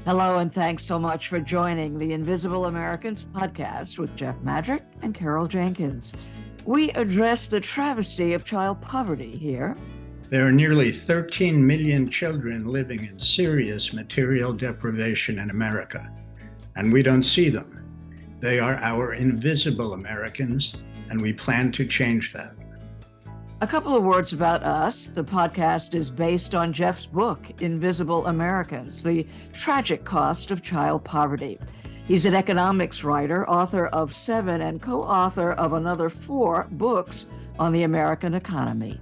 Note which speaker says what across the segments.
Speaker 1: Hello, and thanks so much for joining the Invisible Americans podcast with Jeff Madrick and Carol Jenkins. We address the travesty of child poverty here.
Speaker 2: There are nearly 13 million children living in serious material deprivation in America, and we don't see them. They are our invisible Americans, and we plan to change that.
Speaker 1: A couple of words about us. The podcast is based on Jeff's book, Invisible Americans, The Tragic Cost of Child Poverty. He's an economics writer, author of 7, and co-author of another 4 books on the American economy.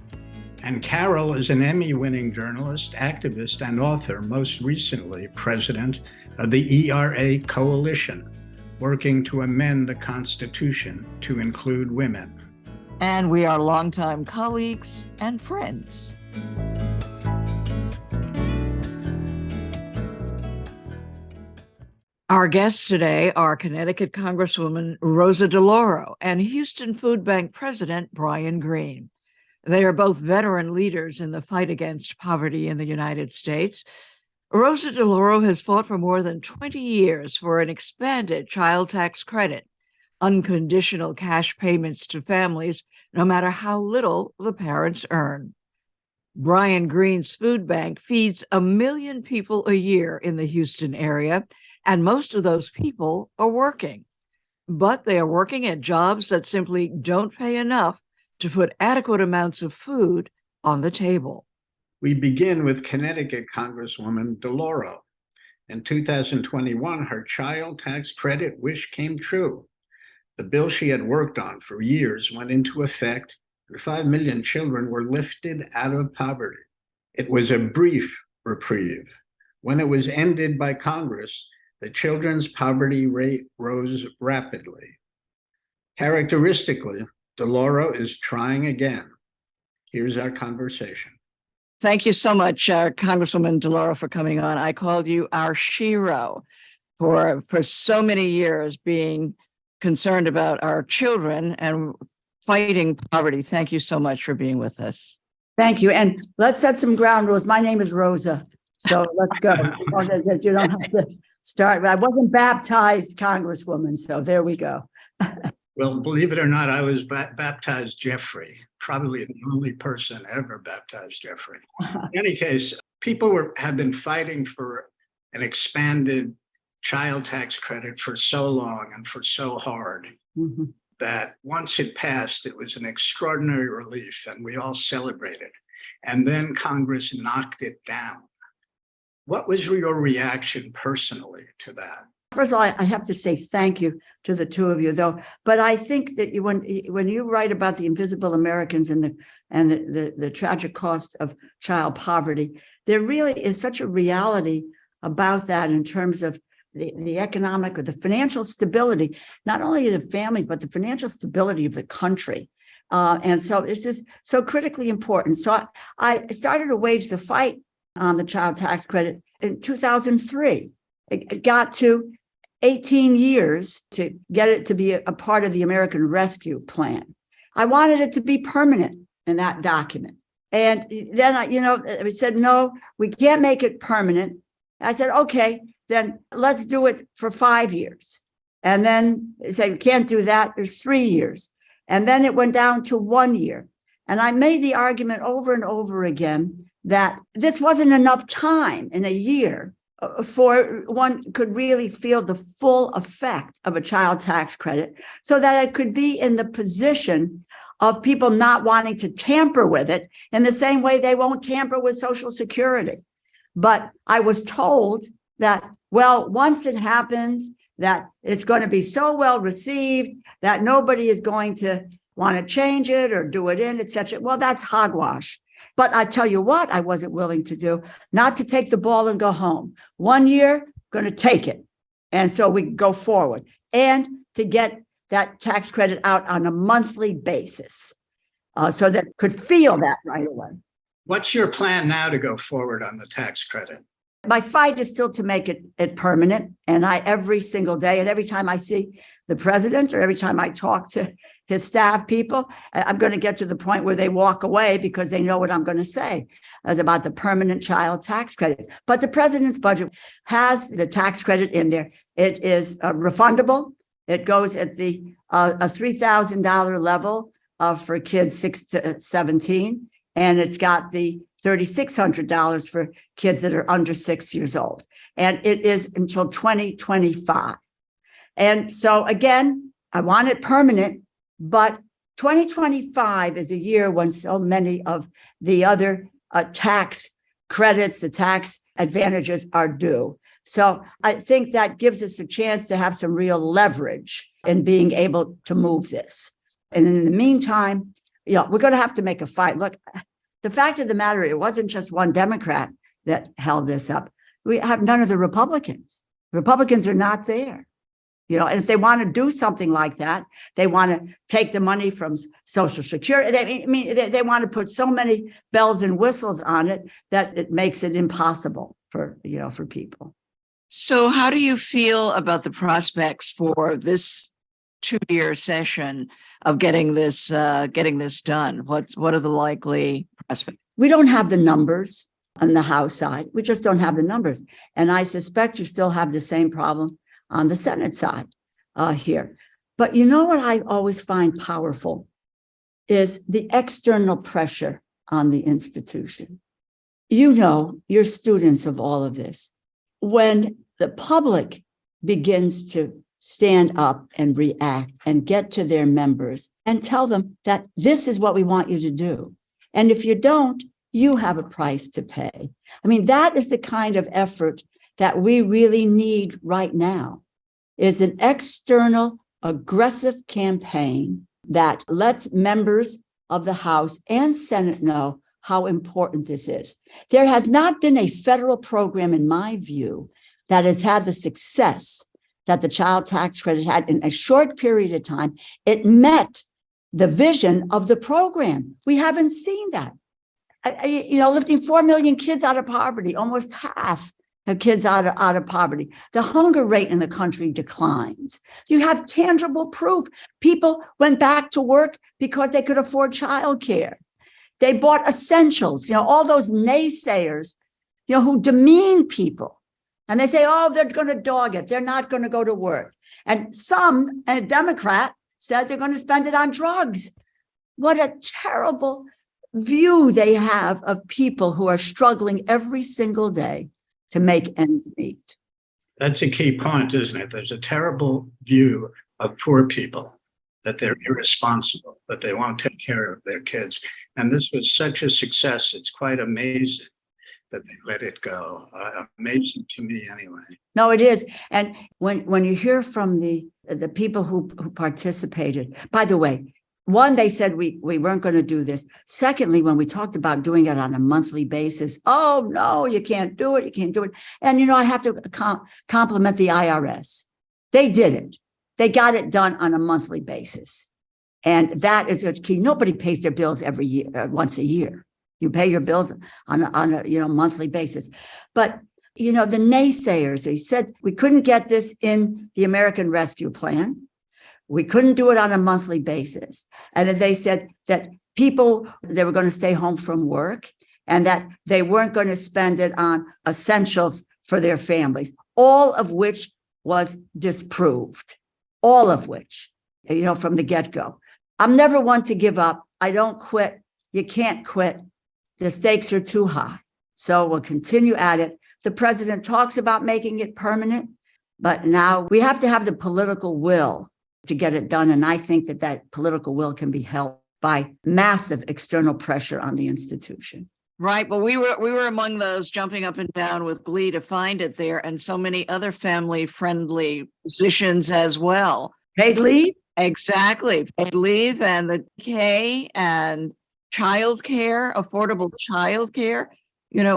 Speaker 2: And Carol is an Emmy-winning journalist, activist, and author, most recently president of the ERA Coalition, working to amend the Constitution to include women.
Speaker 1: And we are longtime colleagues and friends. Our guests today are Connecticut Congresswoman Rosa DeLauro and Houston Food Bank President Brian Greene. They are both veteran leaders in the fight against poverty in the United States. Rosa DeLauro has fought for more than 20 years for an expanded child tax credit, unconditional cash payments to families, no matter how little the parents earn. Brian Greene's food bank feeds 1 million people a year in the Houston area, and most of those people are working. But they are working at jobs that simply don't pay enough to put adequate amounts of food on the table.
Speaker 2: We begin with Connecticut Congresswoman DeLauro. In 2021, her child tax credit wish came true. The bill she had worked on for years went into effect, and 5 million children were lifted out of poverty. It was a brief reprieve. When it was ended by Congress, the children's poverty rate rose rapidly. Characteristically, DeLauro is trying again. Here's our conversation.
Speaker 1: Thank you so much, Congresswoman DeLauro, for coming on. I called you our shero for so many years, being concerned about our children and fighting poverty. Thank you so much for being with us.
Speaker 3: Thank you. And let's set some ground rules. My name is Rosa, so let's go. You don't have to start. I wasn't baptized Congresswoman, so there we go.
Speaker 2: Well, believe it or not, I was baptized Jeffrey, probably the only person ever baptized Jeffrey. In any case, people have been fighting for an expanded child tax credit for so long and for so hard that once it passed, it was an extraordinary relief and we all celebrated. And then Congress knocked it down. What was your reaction personally to that?
Speaker 3: First of all, I have to say thank you to the two of you, though. But I think that when you write about the invisible Americans and the tragic cost of child poverty, there really is such a reality about that in terms of the economic or the financial stability, not only of the families, but the financial stability of the country. And so it's just so critically important. So I started to wage the fight on the child tax credit in 2003. It got to 18 years to get it to be a part of the American Rescue Plan. I wanted it to be permanent in that document. And then I said, no, we can't make it permanent. I said, okay, then let's do it for 5 years. And then they said, we can't do that. There's 3 years. And then it went down to 1 year. And I made the argument over and over again that this wasn't enough time in a year for one could really feel the full effect of a child tax credit, so that it could be in the position of people not wanting to tamper with it in the same way they won't tamper with Social Security. But I was told that, well, once it happens, that it's going to be so well received that nobody is going to want to change it or do it in, et cetera. Well, that's hogwash. But I tell you what, I wasn't willing to do, not to take the ball and go home. 1 year, going to take it. And so we go forward. And to get that tax credit out on a monthly basis so that could feel that right away.
Speaker 2: What's your plan now to go forward on the tax credit?
Speaker 3: My fight is still to make it permanent. And every single day, and every time I see the president or every time I talk to his staff people, I'm going to get to the point where they walk away because they know what I'm going to say as about the permanent child tax credit. But the president's budget has the tax credit in there. It is refundable. It goes at the a $3,000 level for kids 6 to 17. And it's got the $3,600 for kids that are under 6 years old. And it is until 2025. And so again, I want it permanent, but 2025 is a year when so many of the other tax credits, the tax advantages are due. So I think that gives us a chance to have some real leverage in being able to move this. And in the meantime, we're going to have to make a fight. Look, the fact of the matter, it wasn't just one Democrat that held this up. We have none of the Republicans. Republicans are not there. And if they want to do something like that, they want to take the money from Social Security. They want to put so many bells and whistles on it that it makes it impossible for people.
Speaker 1: So how do you feel about the prospects for this 2-year session of getting this done? What are the likely prospects?
Speaker 3: We don't have the numbers on the House side. We just don't have the numbers. And I suspect you still have the same problem on the Senate side here. But you know what I always find powerful is the external pressure on the institution. You're students of all of this. When the public begins to stand up and react and get to their members and tell them that this is what we want you to do. And if you don't, you have a price to pay. That is the kind of effort that we really need right now, is an external aggressive campaign that lets members of the House and Senate know how important this is. There has not been a federal program, in my view, that has had the success that the child tax credit had in a short period of time. It met the vision of the program. We haven't seen that. Lifting 4 million kids out of poverty, almost half of kids out of poverty. The hunger rate in the country declines. You have tangible proof. People went back to work because they could afford childcare. They bought essentials, all those naysayers, who demean people. And they say, oh, they're going to dog it. They're not going to go to work. And a Democrat said they're going to spend it on drugs. What a terrible view they have of people who are struggling every single day to make ends meet.
Speaker 2: That's a key point, isn't it? There's a terrible view of poor people, that they're irresponsible, that they won't take care of their kids. And this was such a success. It's quite amazing that they let it go. Amazing to me anyway.
Speaker 3: No, it is. And when you hear from the people who participated, by the way, one, they said we weren't going to do this. Secondly, when we talked about doing it on a monthly basis, oh, no, you can't do it. You can't do it. And, I have to compliment the IRS. They did it. They got it done on a monthly basis. And that is a key. Nobody pays their bills every year, once a year. You pay your bills on a monthly basis. But, the naysayers, they said we couldn't get this in the American Rescue Plan. We couldn't do it on a monthly basis. And then they said that they were going to stay home from work and that they weren't going to spend it on essentials for their families, all of which was disproved, all of which, from the get-go. I'm never one to give up. I don't quit. You can't quit. The stakes are too high. So we'll continue at it. The president talks about making it permanent, but now we have to have the political will to get it done. And I think that political will can be helped by massive external pressure on the institution.
Speaker 1: Right. Well, we were among those jumping up and down with glee to find it there, and so many other family-friendly positions as well.
Speaker 3: Paid leave?
Speaker 1: Exactly. Paid leave and the K and childcare, affordable childcare,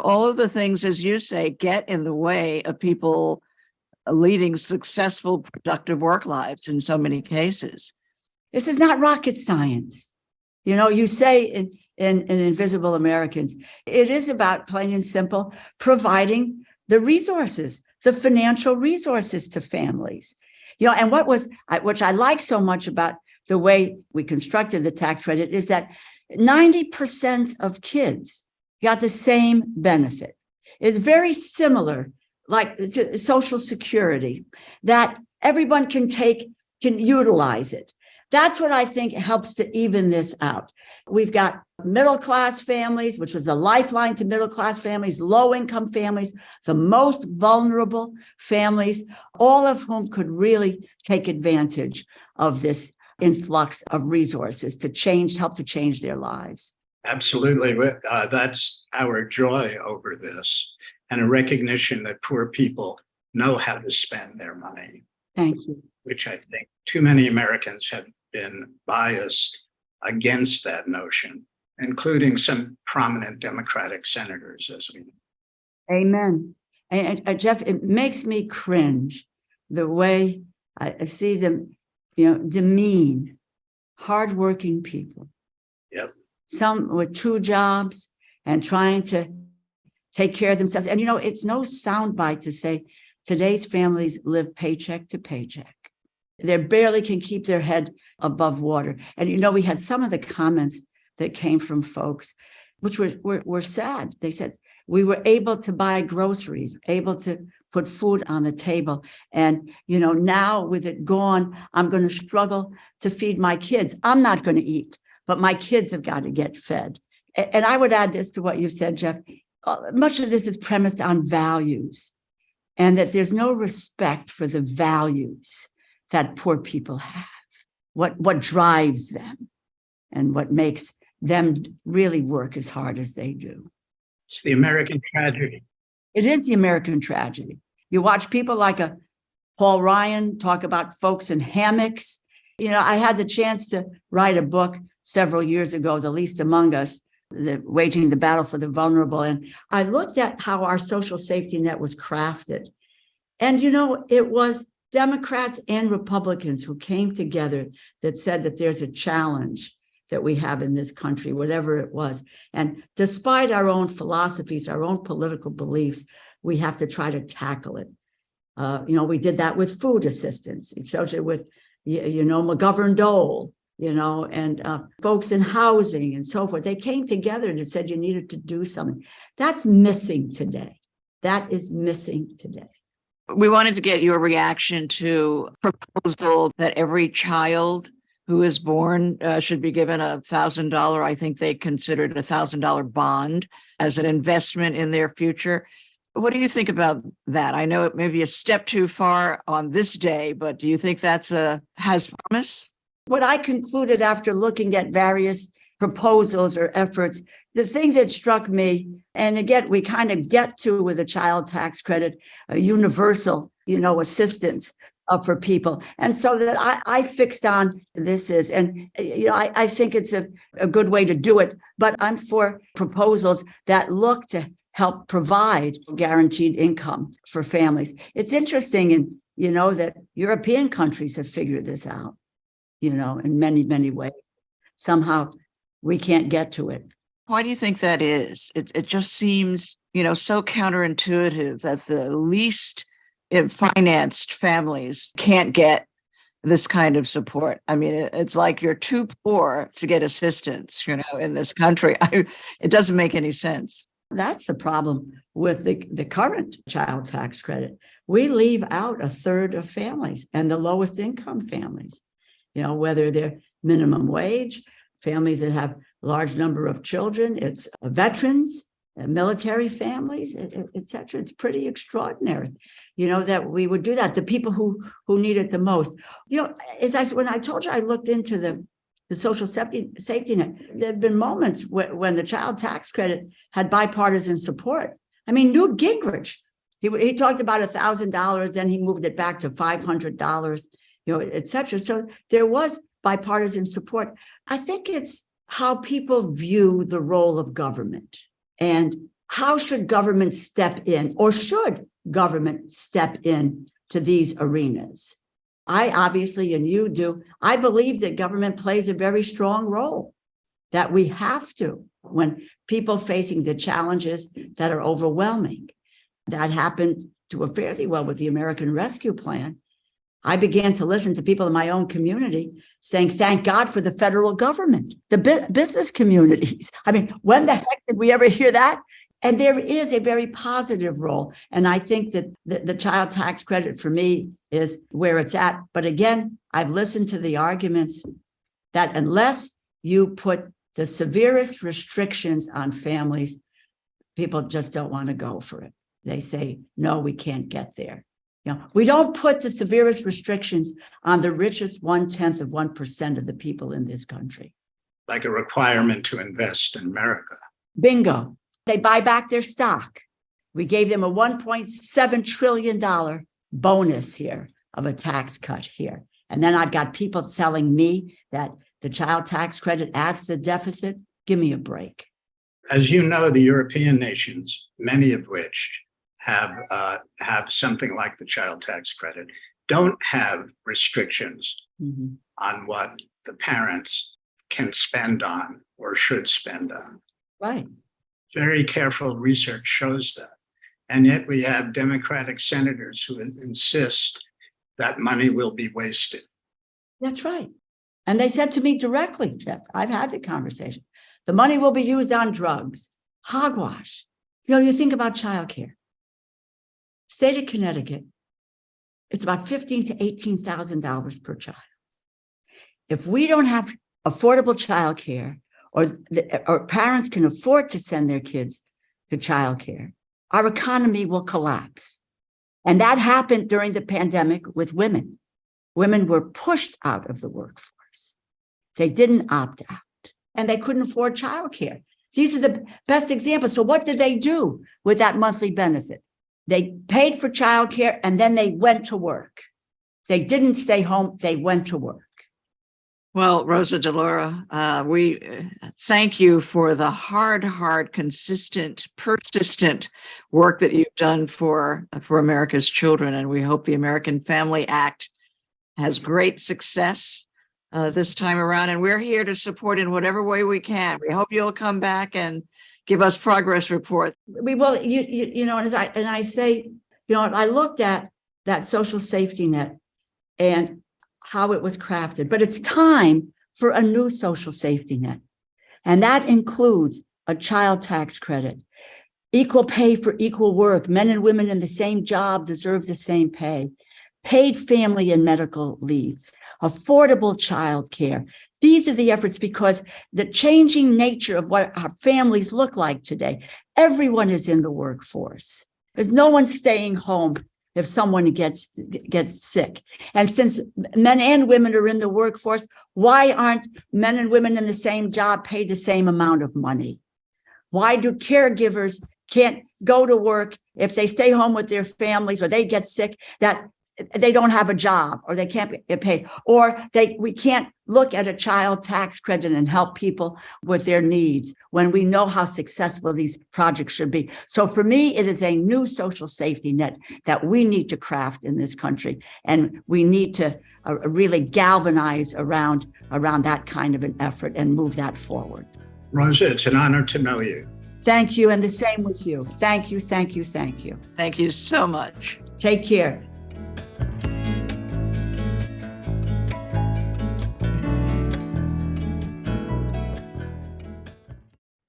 Speaker 1: all of the things, as you say, get in the way of people leading successful, productive work lives in so many cases.
Speaker 3: This is not rocket science. You say in Invisible Americans, it is about, plain and simple, providing the resources, the financial resources to families. And which I like so much about the way we constructed the tax credit is that 90% of kids got the same benefit. It's very similar, like to Social Security, that everyone can utilize it. That's what I think helps to even this out. We've got middle-class families, which was a lifeline to middle-class families, low-income families, the most vulnerable families, all of whom could really take advantage of this influx of resources to help to change their lives.
Speaker 2: Absolutely. That's our joy over this, and a recognition that poor people know how to spend their money.
Speaker 3: Thank you.
Speaker 2: Which I think too many Americans have been biased against that notion, including some prominent Democratic senators, as we know.
Speaker 3: Amen. And Jeff, it makes me cringe the way I see them, demean hardworking people.
Speaker 2: Yep.
Speaker 3: Some with 2 jobs and trying to take care of themselves. And, it's no soundbite to say today's families live paycheck to paycheck. They barely can keep their head above water. And, we had some of the comments that came from folks, which were sad. They said, we were able to buy groceries, able to put food on the table. And, now with it gone, I'm going to struggle to feed my kids. I'm not going to eat, but my kids have got to get fed. And I would add this to what you said, Jeff. Much of this is premised on values, and that there's no respect for the values that poor people have, what drives them and what makes them really work as hard as they do.
Speaker 2: It's the American tragedy.
Speaker 3: It is the American tragedy. You watch people like Paul Ryan talk about folks in hammocks. I had the chance to write a book several years ago, The Least Among Us, Waging the Battle for the Vulnerable. And I looked at how our social safety net was crafted. And, it was Democrats and Republicans who came together that said that there's a challenge that we have in this country, whatever it was. And despite our own philosophies, our own political beliefs, we have to try to tackle it. We did that with food assistance, especially with, McGovern-Dole, and folks in housing and so forth. They came together and said you needed to do something. That's missing today. That is missing today.
Speaker 1: We wanted to get your reaction to a proposal that every child who is born should be given $1,000. I think they considered $1,000 bond as an investment in their future. What do you think about that? I know it may be a step too far on this day, but do you think that's has promise?
Speaker 3: What I concluded after looking at various proposals or efforts, the thing that struck me, and again, we kind of get to with a child tax credit, a universal, assistance for people. And so that I fixed on this is, and, I think it's a good way to do it, but I'm for proposals that look to help provide guaranteed income for families. It's interesting, and, that European countries have figured this out, in many, many ways. Somehow we can't get to it.
Speaker 1: Why do you think that is? It just seems, so counterintuitive that the least financed families can't get this kind of support. I mean, it's like you're too poor to get assistance, in this country. It doesn't make any sense.
Speaker 3: That's the problem with the current child tax credit. We leave out 1/3 of families, and the lowest income families, whether they're minimum wage, families that have a large number of children, it's veterans, military families, et cetera. It's pretty extraordinary, that we would do that. The people who need it the most. When I told you I looked into the social safety net, there have been moments when the child tax credit had bipartisan support. I mean, Newt Gingrich, he talked about $1,000, then he moved it back to $500, et cetera. So there was bipartisan support. I think it's how people view the role of government and how should government step in, or should government step in to these arenas. I obviously, and you do, I believe that government plays a very strong role, that we have to, when people facing the challenges that are overwhelming. That happened to a fairly well with the American Rescue Plan. I began to listen to people in my own community saying, thank God for the federal government, the business communities. I mean, when the heck did we ever hear that? And there is a very positive role. And I think that the child tax credit for me is where it's at. But again, I've listened to the arguments that unless you put the severest restrictions on families, people just don't want to go for it. They say, no, we can't get there. We don't put the severest restrictions on the richest 0.1% of the people in this country.
Speaker 2: Like a requirement to invest in America.
Speaker 3: Bingo. They buy back their stock. We gave them a $1.7 trillion bonus here of a tax cut here. And then I've got people telling me that the child tax credit adds to the deficit. Give me a break.
Speaker 2: As you know, the European nations, many of which have something like the child tax credit, don't have restrictions on what the parents can spend on or should spend on.
Speaker 3: Right.
Speaker 2: Very careful research shows that. And yet we have Democratic senators who insist that money will be wasted.
Speaker 3: That's right. And they said to me directly, Jeff, I've had the conversation, the money will be used on drugs, hogwash. You think about childcare. State of Connecticut, it's about $15,000 to $18,000 per child. If we don't have affordable childcare, or parents can afford to send their kids to childcare, our economy will collapse. And that happened during the pandemic with women. Women were pushed out of the workforce. They didn't opt out, and they couldn't afford childcare. These are the best examples. So what did they do with that monthly benefit? They paid for childcare, and then they went to work. They didn't stay home. They went to work.
Speaker 1: Well, Rosa DeLauro, we thank you for the hard, consistent, persistent work that you've done for America's children. And we hope the American Family Act has great success this time around. And we're here to support in whatever way we can. We hope you'll come back and give us progress report.
Speaker 3: We will, and I say, I looked at that social safety net and how it was crafted, but it's time for a new social safety net. And that includes a child tax credit, equal pay for equal work. Men and women in the same job deserve the same pay, paid family and medical leave, affordable child care. These are the efforts, because the changing nature of what our families look like today, everyone is in the workforce. There's no one staying home if someone gets sick. And since men and women are in the workforce, why aren't men and women in the same job paid the same amount of money? Why do caregivers can't go to work if they stay home with their families or they get sick, that they don't have a job or they can't get paid, or we can't look at a child tax credit and help people with their needs when we know how successful these projects should be. So for me, it is a new social safety net that we need to craft in this country. And we need to really galvanize around that kind of an effort and move that forward.
Speaker 2: Rosa, it's an honor to know you.
Speaker 3: Thank you. And the same with you. Thank you. Thank you. Thank you.
Speaker 1: Thank you so much.
Speaker 3: Take care.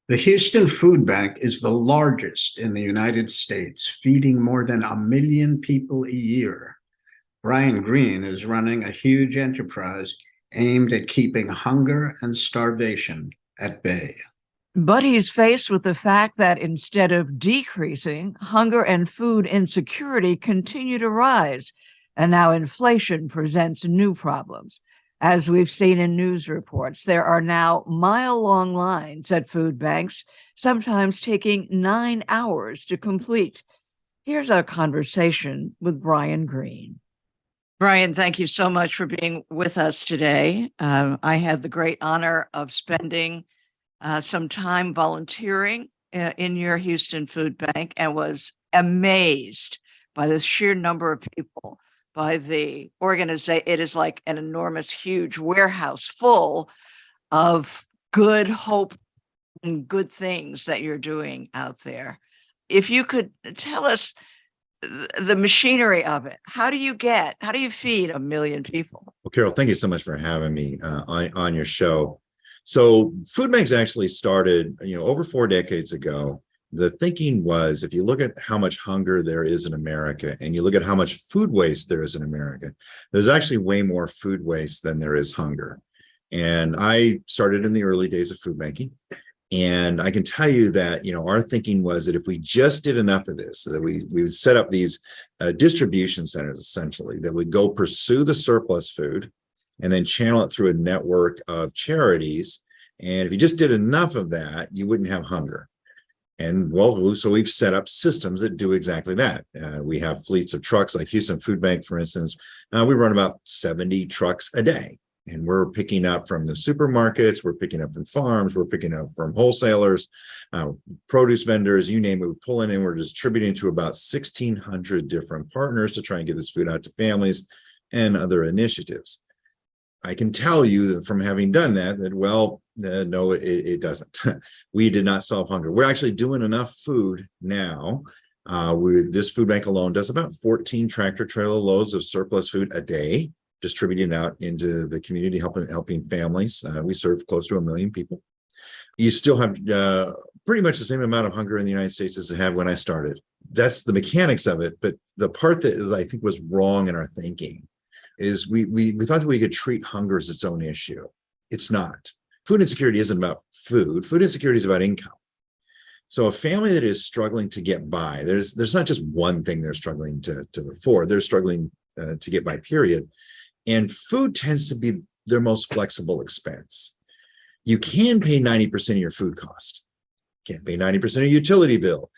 Speaker 2: The Houston Food Bank is the largest in the United States, feeding more than 1 million people a year. Brian Greene is running a huge enterprise aimed at keeping hunger and starvation at bay.
Speaker 1: But he's faced with the fact that instead of decreasing, hunger and food insecurity continue to rise. And now inflation presents new problems. As we've seen in news reports, there are now mile-long lines at food banks, sometimes taking 9 hours to complete. Here's our conversation with Brian Greene. Brian, thank you so much for being with us today. I had the great honor of spending some time volunteering in your Houston Food Bank and was amazed by the sheer number of people, by the organization. It is like an enormous, huge warehouse full of good hope and good things that you're doing out there. if you could tell us the machinery of it. How do you feed 1 million people?
Speaker 4: Well, Carol, thank you so much for having me on your show. So food banks actually started, over 4 decades ago. The thinking was, if you look at how much hunger there is in America and you look at how much food waste there is in America, there's actually way more food waste than there is hunger. And I started in the early days of food banking. And I can tell you that, our thinking was that if we just did enough of this, so that we would set up these distribution centers, essentially, that would go pursue the surplus food and then channel it through a network of charities. And if you just did enough of that, you wouldn't have hunger. And well, so we've set up systems that do exactly that. We have fleets of trucks like Houston Food Bank, for instance. We run about 70 trucks a day. And we're picking up from the supermarkets, we're picking up from farms, we're picking up from wholesalers, produce vendors, you name it, we pull in and we're distributing to about 1,600 different partners to try and get this food out to families and other initiatives. I can tell you that from having done that, no, it doesn't. We did not solve hunger. We're actually doing enough food now. This food bank alone does about 14 tractor trailer loads of surplus food a day, distributing out into the community, helping families. We serve close to 1 million people. You still have pretty much the same amount of hunger in the United States as I had when I started. That's the mechanics of it. But the part that I think was wrong in our thinking is we thought that we could treat hunger as its own issue. It's not. Food insecurity isn't about food. Food insecurity is about income. So a family that is struggling to get by, there's not just one thing they're struggling to afford. They're struggling to get by, period. And food tends to be their most flexible expense. You can pay 90% of your food cost. Can't pay 90% of your utility bill.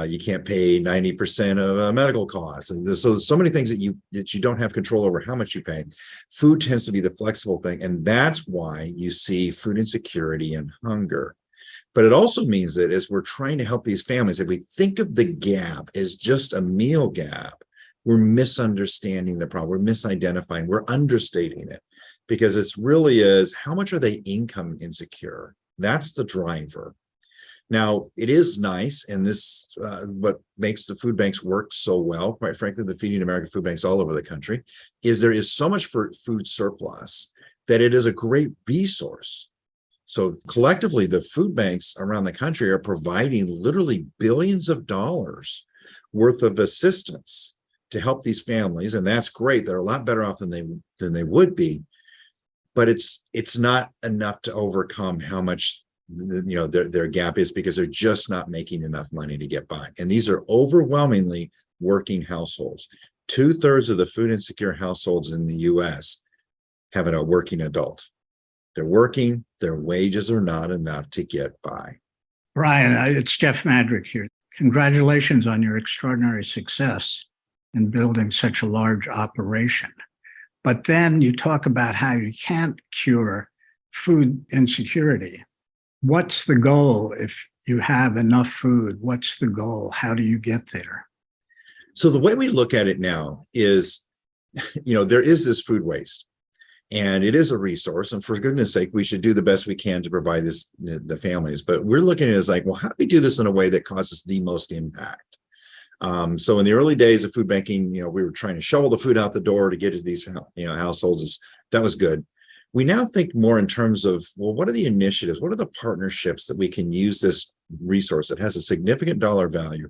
Speaker 4: You can't pay 90% of medical costs. And there's so many things that you don't have control over how much you pay. Food tends to be the flexible thing. And that's why you see food insecurity and hunger. But it also means that as we're trying to help these families, if we think of the gap as just a meal gap, we're misunderstanding the problem. We're misidentifying. We're understating it, because it's really is, how much are they income insecure? That's the driver. Now, it is nice, and this what makes the food banks work so well, quite frankly, the Feeding America food banks all over the country, is there is so much food surplus that it is a great resource. So collectively, the food banks around the country are providing literally billions of dollars worth of assistance to help these families, and that's great. They're a lot better off than they would be, but it's not enough to overcome how much their gap is, because they're just not making enough money to get by. And these are overwhelmingly working households. 2/3 of the food insecure households in the U.S. have a working adult. They're working, their wages are not enough to get by.
Speaker 2: Brian, it's Jeff Madrick here. Congratulations on your extraordinary success in building such a large operation. But then you talk about how you can't cure food insecurity. What's the goal if you have enough food? What's the goal? How do you get there?
Speaker 4: So the way we look at it now is, there is this food waste, and it is a resource. And for goodness sake, we should do the best we can to provide this the families. But we're looking at it as like, well, how do we do this in a way that causes the most impact? So in the early days of food banking, we were trying to shovel the food out the door to get to these households. That was good. We now think more in terms of, well, what are the initiatives? What are the partnerships that we can use this resource that has a significant dollar value?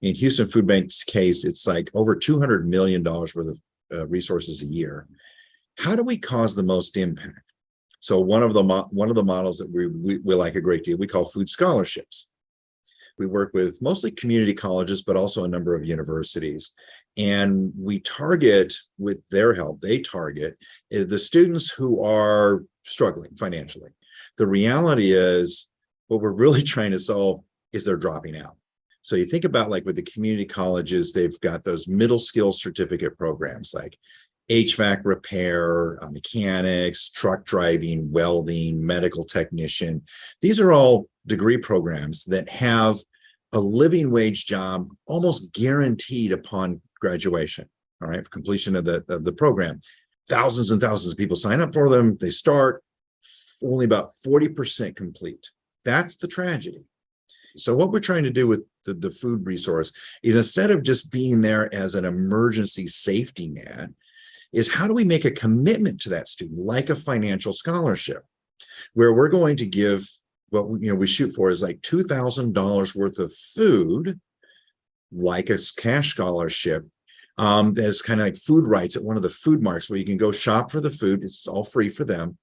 Speaker 4: In Houston Food Bank's case, it's like over $200 million worth of resources a year. How do we cause the most impact? So one of the models that we like a great deal, we call food scholarships. We work with mostly community colleges, but also a number of universities. And we target, with their help, they target the students who are struggling financially. The reality is, what we're really trying to solve is they're dropping out. So you think about, like with the community colleges, they've got those middle skill certificate programs like HVAC repair, mechanics, truck driving, welding, medical technician. These are all degree programs that have a living wage job almost guaranteed upon graduation, all right, for completion of the program. Thousands and thousands of people sign up for them. They start, only about 40% complete. That's the tragedy. So what we're trying to do with the food resource is, instead of just being there as an emergency safety net, is how do we make a commitment to that student, like a financial scholarship, where we're going to give what we shoot for is like $2,000 worth of food, like a cash scholarship. There's kind of like food rights at one of the food marks where you can go shop for the food. It's all free for them,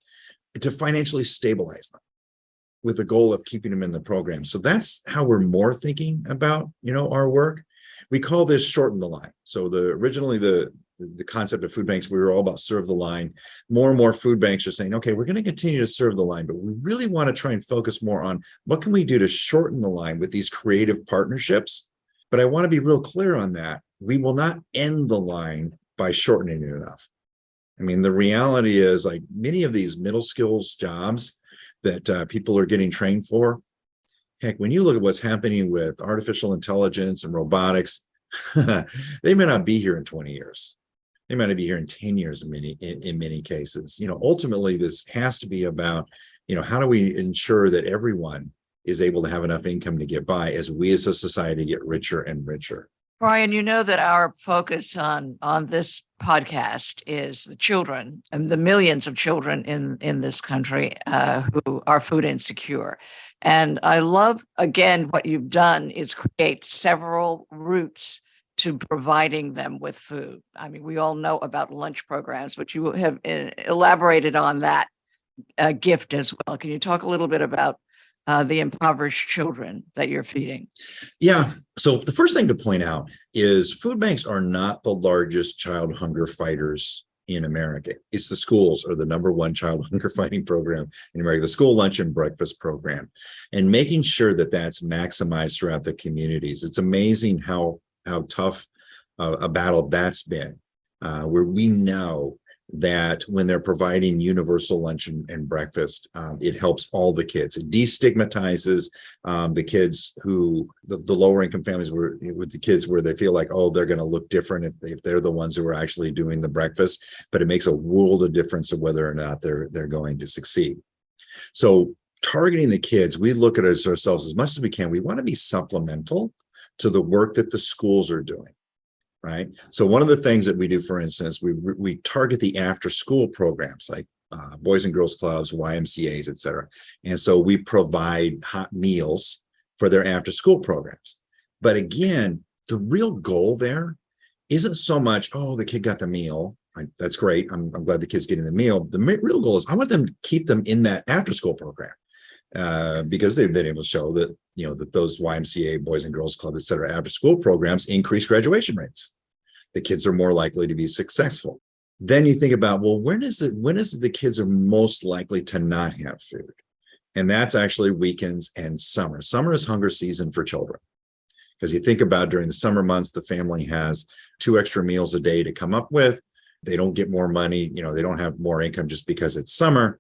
Speaker 4: to financially stabilize them, with the goal of keeping them in the program. So that's how we're more thinking about, our work. We call this shorten the line. So originally the concept of food banks, we were all about serve the line. More and more food banks are saying, okay, we're going to continue to serve the line, but we really want to try and focus more on what can we do to shorten the line with these creative partnerships. But I want to be real clear on that. We will not end the line by shortening it enough. I mean, the reality is, like, many of these middle skills jobs that people are getting trained for, heck, when you look at what's happening with artificial intelligence and robotics, they may not be here in 20 years. They might be here in 10 years in many cases. Ultimately, this has to be about, how do we ensure that everyone is able to have enough income to get by as we as a society get richer and richer.
Speaker 1: Brian, you know that our focus on this podcast is the children and the millions of children in this country who are food insecure. And I love, again, what you've done is create several routes to providing them with food. I mean, we all know about lunch programs, but you have elaborated on that gift as well. Can you talk a little bit about the impoverished children that you're feeding?
Speaker 4: Yeah. So the first thing to point out is food banks are not the largest child hunger fighters in America. It's the schools are the number one child hunger fighting program in America, the school lunch and breakfast program, and making sure that that's maximized throughout the communities. It's amazing how tough a battle that's been, where we know that when they're providing universal lunch and breakfast, it helps all the kids. It destigmatizes the kids who, the lower income families with the kids where they feel like, oh, they're going to look different if they're the ones who are actually doing the breakfast. But it makes a world of difference of whether or not they're going to succeed. So targeting the kids, we look at it ourselves as much as we can. We want to be supplemental to the work that the schools are doing. Right. So one of the things that we do, for instance, we target the after school programs like Boys and Girls Clubs, YMCAs, et cetera. And so we provide hot meals for their after school programs. But again, the real goal there isn't so much, oh, the kid got the meal. That's great. I'm glad the kid's getting the meal. The real goal is I want them to keep them in that after school program. Because they've been able to show that, that those YMCA, Boys and Girls Club, et cetera, after school programs increase graduation rates. The kids are more likely to be successful. Then you think about, well, when is it the kids are most likely to not have food? And that's actually weekends and summer. Summer is hunger season for children. Because you think about during the summer months, the family has 2 extra meals a day to come up with. They don't get more money, they don't have more income just because it's summer.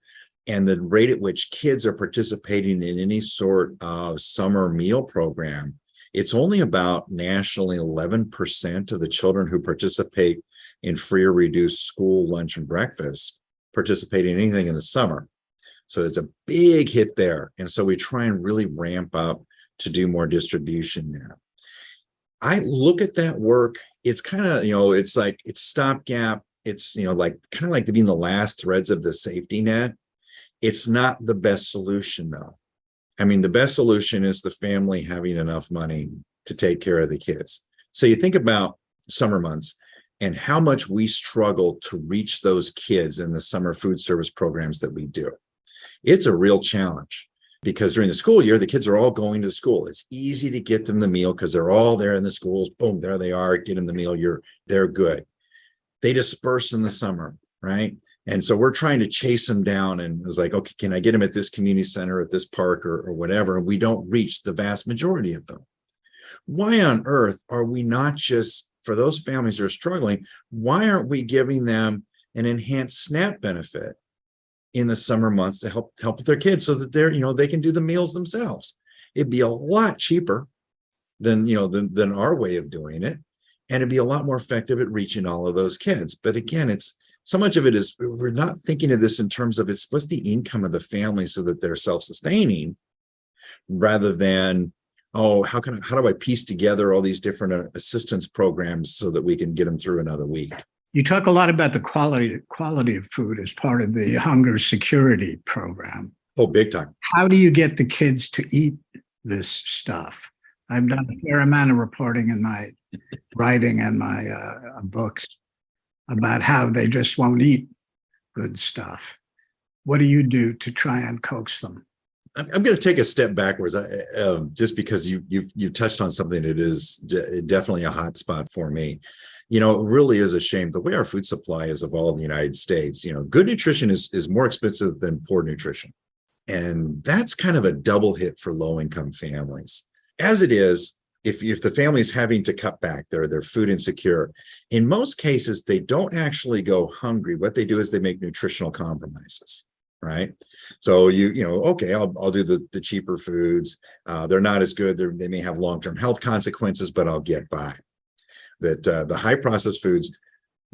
Speaker 4: And the rate at which kids are participating in any sort of summer meal program, it's only about nationally 11% of the children who participate in free or reduced school lunch and breakfast participate in anything in the summer. So it's a big hit there. And so we try and really ramp up to do more distribution there. I look at that work, it's kind of, it's like it's stopgap. It's, like kind of like being the last threads of the safety net. It's not the best solution, though. I mean, the best solution is the family having enough money to take care of the kids. So you think about summer months and how much we struggle to reach those kids in the summer food service programs that we do. It's a real challenge because during the school year, the kids are all going to school. It's easy to get them the meal because they're all there in the schools. Boom, there they are. Get them the meal. They're good. They disperse in the summer, right? And so we're trying to chase them down and it's like, okay, can I get them at this community center, at this park or whatever? And we don't reach the vast majority of them. Why on earth are we not just, for those families that are struggling, why aren't we giving them an enhanced SNAP benefit in the summer months to help with their kids so that they can do the meals themselves? It'd be a lot cheaper than our way of doing it. And it'd be a lot more effective at reaching all of those kids. But again, so much of it is we're not thinking of this in terms of what's the income of the family so that they're self-sustaining rather than oh, how do I piece together all these different assistance programs so that we can get them through another week?
Speaker 2: You talk a lot about the quality of food as part of the hunger security program.
Speaker 4: Oh, big time.
Speaker 2: How do you get the kids to eat this stuff? I've done a fair amount of reporting in my writing and my books about how they just won't eat good stuff. What do you do to try and coax them?
Speaker 4: I'm going to take a step backwards, just because you touched on something that is definitely a hot spot for me. You know, it really is a shame the way our food supply has evolved in the United States. You know, good nutrition is more expensive than poor nutrition. And that's kind of a double hit for low-income families. As it is, if the family is having to cut back, they're food insecure. In most cases, they don't actually go hungry. What they do is they make nutritional compromises, right? So okay, I'll do the cheaper foods. They're not as good. They may have long-term health consequences, but I'll get by. That the high processed foods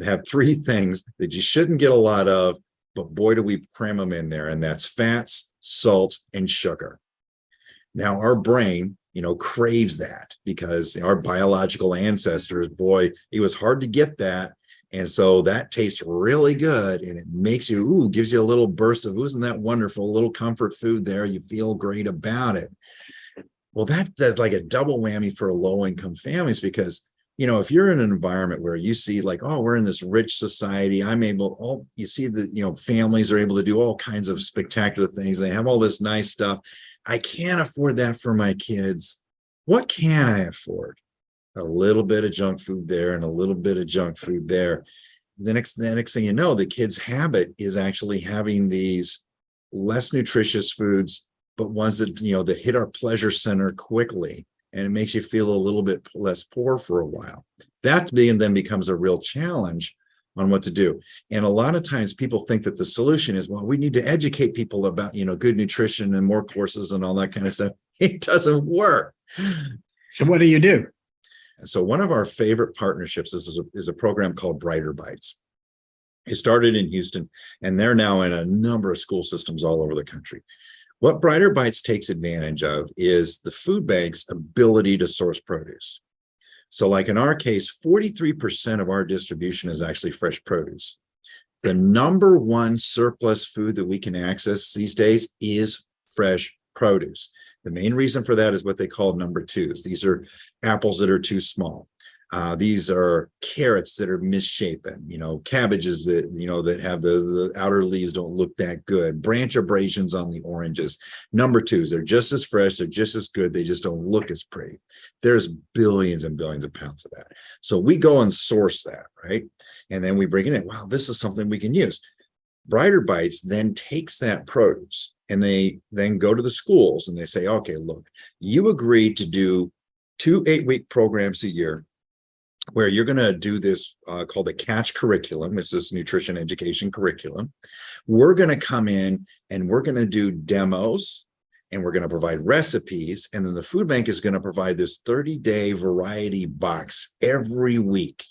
Speaker 4: have three things that you shouldn't get a lot of, but boy, do we cram them in there. And that's fats, salts, and sugar. Now our brain, craves that because our biological ancestors, boy, it was hard to get that. And so that tastes really good and it makes you, gives you a little burst of, isn't that wonderful? A little comfort food there. You feel great about it. Well, that's like a double whammy for low-income families because, if you're in an environment where you see like, oh, we're in this rich society, you see that, families are able to do all kinds of spectacular things. They have all this nice stuff. I can't afford that for my kids. What can I afford? A little bit of junk food there and a little bit of junk food there. The next thing you know, the kid's habit is actually having these less nutritious foods, but ones that, that hit our pleasure center quickly. And it makes you feel a little bit less poor for a while. That then becomes a real challenge on what to do. And a lot of times people think that the solution is, well, we need to educate people about, good nutrition and more courses and all that kind of stuff. It doesn't work.
Speaker 2: So what do you do?
Speaker 4: So one of our favorite partnerships is a program called Brighter Bites. It started in Houston, and they're now in a number of school systems all over the country. What Brighter Bites takes advantage of is the food bank's ability to source produce. So like in our case, 43% of our distribution is actually fresh produce. The number one surplus food that we can access these days is fresh produce. The main reason for that is what they call number twos. These are apples that are too small. These are carrots that are misshapen, cabbages that have the outer leaves don't look that good, branch abrasions on the oranges. Number twos, they're just as fresh, they're just as good, they just don't look as pretty. There's billions and billions of pounds of that. So we go and source that, right? And then we bring it in. Wow, this is something we can use. Brighter Bites then takes that produce and they then go to the schools and they say, okay, look, you agreed to do 2 8-week programs a year where you're going to do this called the CATCH curriculum. It's this nutrition education curriculum. We're going to come in and we're going to do demos and we're going to provide recipes. And then the food bank is going to provide this 30-day variety box every week.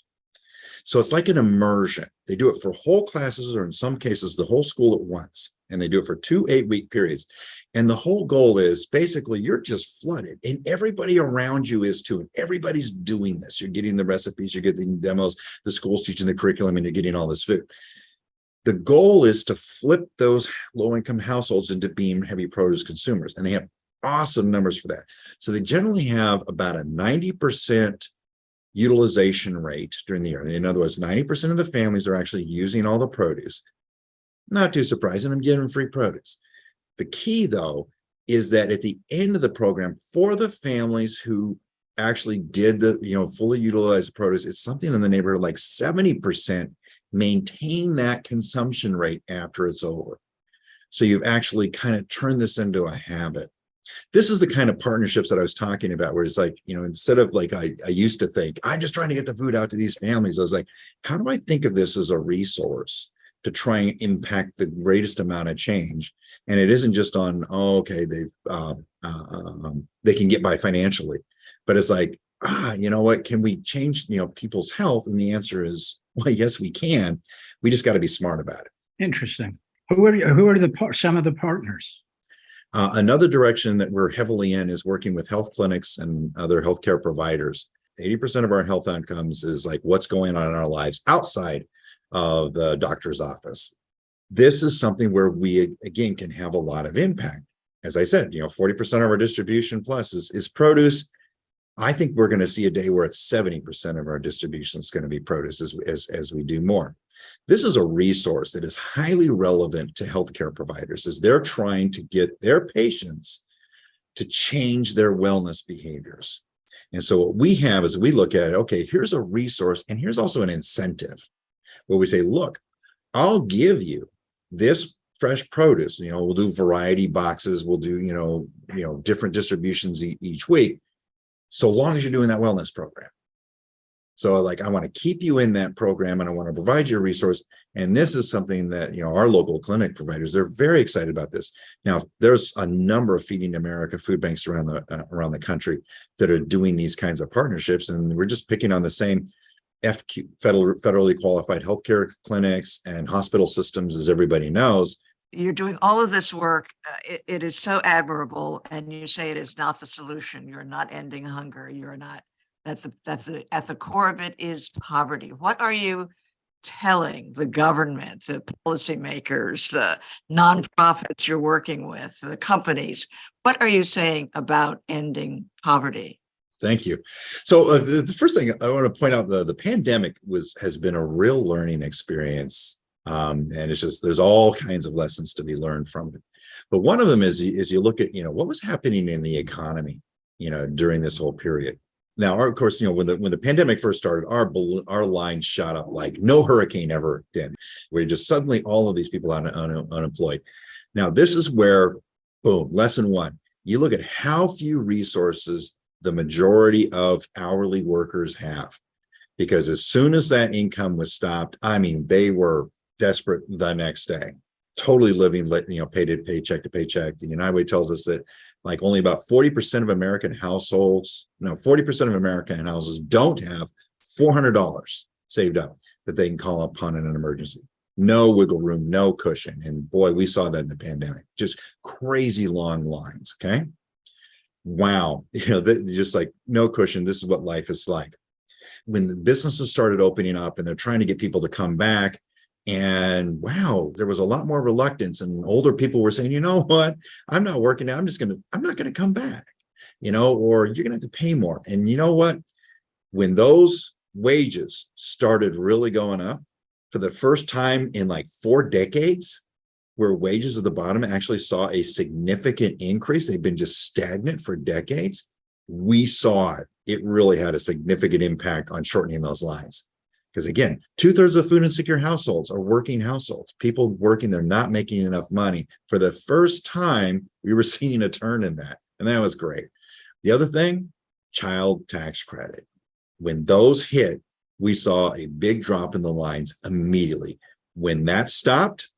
Speaker 4: So it's like an immersion. They do it for whole classes or in some cases, the whole school at once. And they do it for 2 8-week periods. And the whole goal is basically you're just flooded and everybody around you is too. And everybody's doing this. You're getting the recipes, you're getting demos, the school's teaching the curriculum, and you're getting all this food. The goal is to flip those low-income households into being heavy produce consumers. And they have awesome numbers for that. So they generally have about a 90% utilization rate during the year. In other words, 90% of the families are actually using all the produce. Not too surprising, I'm giving them free produce. The key, though, is that at the end of the program, for the families who actually did fully utilize the produce, it's something in the neighborhood of like 70% maintain that consumption rate after it's over. So you've actually kind of turned this into a habit. This is the kind of partnerships that I was talking about, where it's like, instead of like I used to think, I'm just trying to get the food out to these families. I was like, how do I think of this as a resource to try and impact the greatest amount of change? And it isn't just on, they can get by financially, but it's like, you know what, can we change, people's health? And the answer is, well, yes, we can. We just got to be smart about it.
Speaker 2: Interesting. Who are some of the partners?
Speaker 4: Another direction that we're heavily in is working with health clinics and other healthcare providers. 80% of our health outcomes is like what's going on in our lives outside of the doctor's office. This is something where we, again, can have a lot of impact. As I said, 40% of our distribution plus is produce. I think we're going to see a day where it's 70% of our distribution is going to be produce as we do more. This is a resource that is highly relevant to healthcare providers as they're trying to get their patients to change their wellness behaviors. And so what we have is we look at it, okay, here's a resource and here's also an incentive where we say, look, I'll give you this fresh produce, we'll do variety boxes, we'll do, different distributions each week, so long as you're doing that wellness program. So like, I want to keep you in that program and I want to provide you a resource. And this is something that, our local clinic providers, they're very excited about this. Now, there's a number of Feeding America food banks around the country that are doing these kinds of partnerships. And we're just picking on the same federally qualified healthcare clinics and hospital systems, as everybody knows.
Speaker 1: You're doing all of this work. It is so admirable. And you say it is not the solution. You're not ending hunger. You're not, at the core of it is poverty. What are you telling the government, the policymakers, the nonprofits you're working with, the companies? What are you saying about ending poverty?
Speaker 4: Thank you. So the first thing I want to point out, the pandemic has been a real learning experience. And it's just, there's all kinds of lessons to be learned from it. But one of them is you look at, what was happening in the economy, during this whole period. Now, of course, when the pandemic first started, our line shot up like no hurricane ever did. Where just suddenly all of these people unemployed. Now, this is where, boom, lesson one. You look at how few resources the majority of hourly workers have, because as soon as that income was stopped, they were desperate the next day, totally living, paycheck to paycheck. The United Way tells us that like only about 40% of American households don't have $400 saved up that they can call upon in an emergency. No wiggle room, no cushion. And boy, we saw that in the pandemic, just crazy long lines. Okay. Wow. Just like no cushion. This is what life is like. When the businesses started opening up and they're trying to get people to come back, and wow, there was a lot more reluctance, and older people were saying, you know what, I'm not working out. I'm not going to come back, or you're going to have to pay more. And you know what, when those wages started really going up for the first time in like 4 decades, where wages at the bottom actually saw a significant increase, they've been just stagnant for decades. We saw it. It really had a significant impact on shortening those lines. Because again, 2/3 of food insecure households are working households. People working, they're not making enough money. For the first time, we were seeing a turn in that. And that was great. The other thing, child tax credit. When those hit, we saw a big drop in the lines immediately. When that stopped,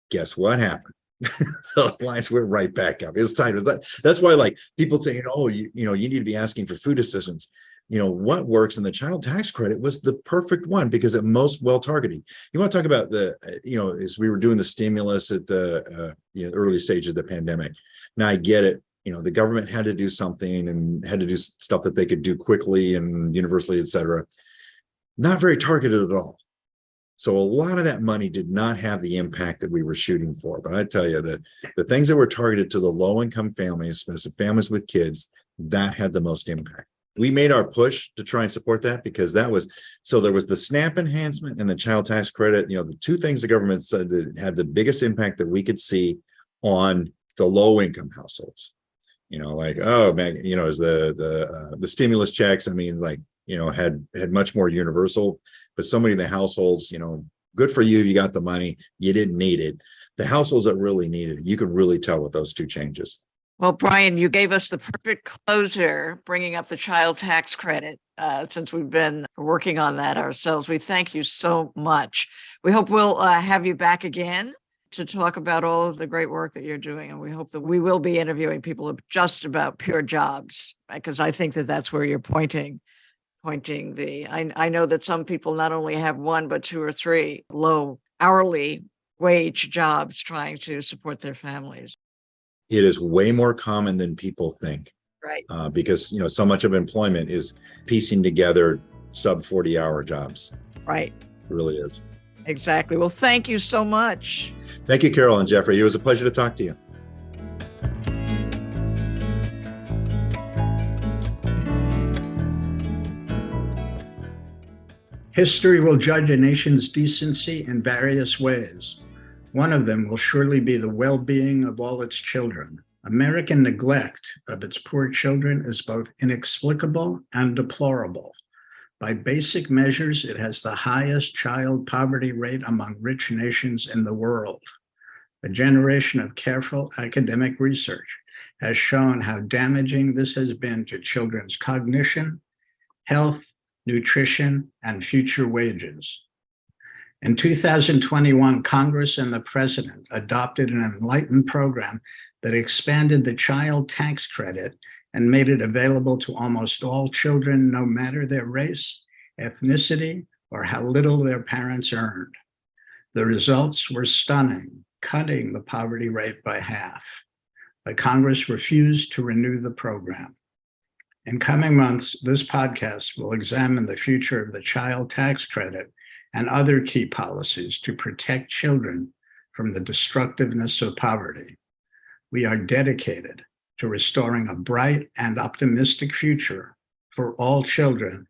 Speaker 4: guess what happened? The lines went right back up. It's tight. That's why, like, people say, you need to be asking for food assistance. What works in the child tax credit was the perfect one because it most well targeted. You want to talk about as we were doing the stimulus at the early stages of the pandemic. Now I get it. The government had to do something and had to do stuff that they could do quickly and universally, et cetera. Not very targeted at all. So a lot of that money did not have the impact that we were shooting for. But I tell you that the things that were targeted to the low-income families, especially families with kids, that had the most impact. We made our push to try and support that because there was the SNAP enhancement and the child tax credit, the two things the government said that had the biggest impact that we could see on the low-income households. Like, oh man, is the stimulus checks, had much more universal, but so many of the households, good for you, you got the money, you didn't need it. The households that really needed it, you could really tell with those two changes.
Speaker 1: Well, Brian, you gave us the perfect closer, bringing up the child tax credit, since we've been working on that ourselves. We thank you so much. We hope we'll have you back again to talk about all of the great work that you're doing. And we hope that we will be interviewing people just about pure jobs, because I think that that's where you're pointing I know that some people not only have 1, but 2 or 3 low hourly wage jobs trying to support their families.
Speaker 4: it is way more common than people think.
Speaker 1: Right.
Speaker 4: Because, so much of employment is piecing together sub 40-hour jobs.
Speaker 1: Right.
Speaker 4: It really is.
Speaker 1: Exactly. Well, thank you so much.
Speaker 4: Thank you, Carol and Jeffrey. It was a pleasure to talk to you.
Speaker 2: History will judge a nation's decency in various ways. One of them will surely be the well-being of all its children. American neglect of its poor children is both inexplicable and deplorable. By basic measures, it has the highest child poverty rate among rich nations in the world. A generation of careful academic research has shown how damaging this has been to children's cognition, health, nutrition, and future wages. In 2021, Congress and the President adopted an enlightened program that expanded the child tax credit and made it available to almost all children, no matter their race, ethnicity, or how little their parents earned. The results were stunning, cutting the poverty rate by half. But Congress refused to renew the program. In coming months, this podcast will examine the future of the child tax credit and other key policies to protect children from the destructiveness of poverty. We are dedicated to restoring a bright and optimistic future for all children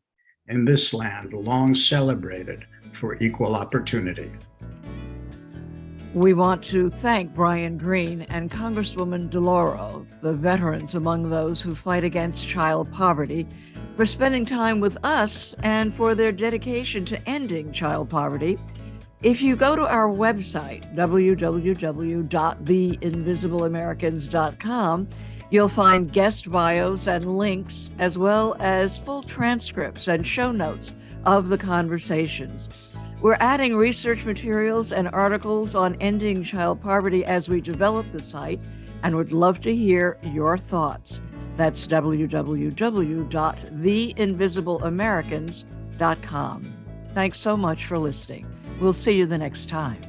Speaker 2: in this land long celebrated for equal opportunity.
Speaker 1: We want to thank Brian Greene and Congresswoman DeLauro, the veterans among those who fight against child poverty, for spending time with us and for their dedication to ending child poverty. If you go to our website, www.theinvisibleamericans.com, you'll find guest bios and links, as well as full transcripts and show notes of the conversations. We're adding research materials and articles on ending child poverty as we develop the site, and would love to hear your thoughts. That's www.theinvisibleamericans.com. Thanks so much for listening. We'll see you the next time.